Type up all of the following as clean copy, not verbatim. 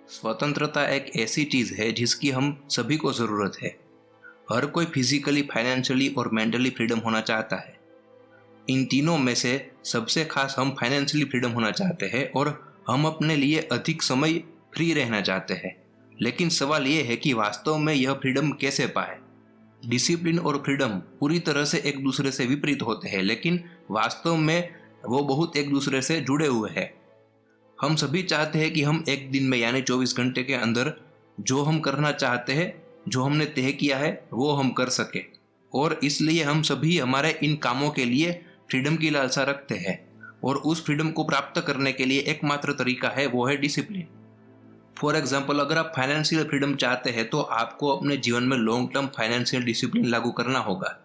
स्वतंत्रता एक ऐसी चीज है जिसकी हम सभी को जरूरत है। हर कोई फिजिकली, फाइनेंशियली और मेंटली फ्रीडम होना चाहता है। इन तीनों में से सबसे खास हम फाइनेंशियली फ्रीडम होना चाहते हैं और हम अपने लिए अधिक समय फ्री रहना चाहते हैं। लेकिन सवाल यह है कि वास्तव में यह फ्रीडम कैसे पाए। डिसिप्लिन और फ्रीडम पूरी तरह से एक दूसरे से विपरीत होते हैं, लेकिन वास्तव में वो बहुत एक दूसरे से जुड़े हुए हैं। हम सभी चाहते हैं कि हम एक दिन में यानी 24 घंटे के अंदर जो हम करना चाहते हैं, जो हमने तय किया है, वो हम कर सके। और इसलिए हम सभी हमारे इन कामों के लिए फ्रीडम की लालसा रखते हैं। और उस फ्रीडम को प्राप्त करने के लिए एकमात्र तरीका है, वो है डिसिप्लिन। फॉर एग्जाम्पल, अगर आप फाइनेंशियल फ्रीडम चाहते हैं तो आपको अपने जीवन में लॉन्ग टर्म फाइनेंशियल डिसिप्लिन लागू करना होगा।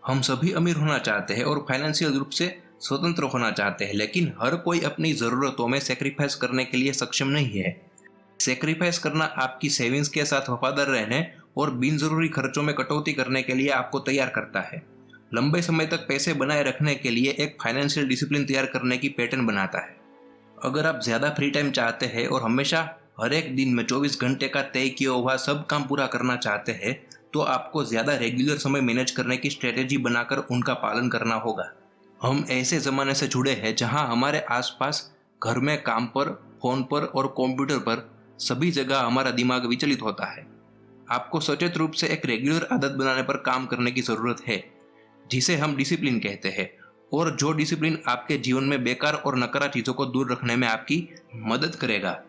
हम सभी अमीर होना चाहते हैं और फाइनेंशियल रूप से स्वतंत्र होना चाहते हैं, लेकिन हर कोई अपनी ज़रूरतों में सेक्रीफाइस करने के लिए सक्षम नहीं है। सेक्रीफाइस करना आपकी सेविंग्स के साथ वफादार रहने और बिन जरूरी खर्चों में कटौती करने के लिए आपको तैयार करता है। लंबे समय तक पैसे बनाए रखने के लिए एक फाइनेंशियल डिसिप्लिन तैयार करने की पैटर्न बनाता है। अगर आप ज़्यादा फ्री टाइम चाहते हैं और हमेशा हर एक दिन में 24 घंटे का तय किया हुआ सब काम पूरा करना चाहते हैं, तो आपको ज़्यादा रेगुलर समय मैनेज करने की स्ट्रेटेजी बनाकर उनका पालन करना होगा। हम ऐसे ज़माने से जुड़े हैं जहां हमारे आसपास, घर में, काम पर, फोन पर और कंप्यूटर पर सभी जगह हमारा दिमाग विचलित होता है। आपको सचेत रूप से एक रेगुलर आदत बनाने पर काम करने की ज़रूरत है, जिसे हम डिसिप्लिन कहते हैं। और जो डिसिप्लिन आपके जीवन में बेकार और नकारा चीज़ों को दूर रखने में आपकी मदद करेगा।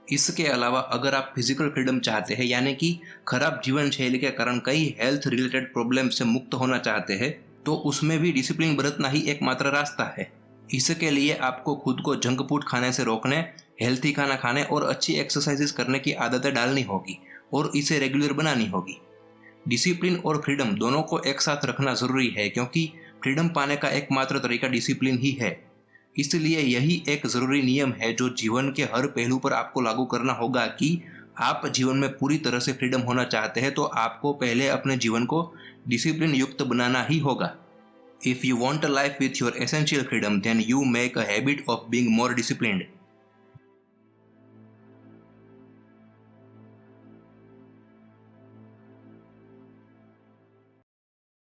इसके अलावा अगर आप फिजिकल फ्रीडम चाहते हैं, यानी कि खराब जीवन शैली के कारण कई हेल्थ रिलेटेड प्रॉब्लम से मुक्त होना चाहते हैं, तो उसमें भी डिसिप्लिन बरतना ही एकमात्र रास्ता है। इसके लिए आपको खुद को जंक फूड खाने से रोकने, हेल्थी खाना खाने और अच्छी एक्सरसाइजेस करने की आदतें डालनी होगी और इसे रेगुलर बनानी होगी। डिसिप्लिन और फ्रीडम दोनों को एक साथ रखना जरूरी है, क्योंकि फ्रीडम पाने का एकमात्र तरीका डिसिप्लिन ही है। इसलिए यही एक जरूरी नियम है जो जीवन के हर पहलू पर आपको लागू करना होगा कि आप जीवन में पूरी तरह से फ्रीडम होना चाहते हैं, तो आपको पहले अपने जीवन को डिसिप्लिन युक्त बनाना ही होगा। If you want a life with your essential freedom, then you make a habit of being more disciplined.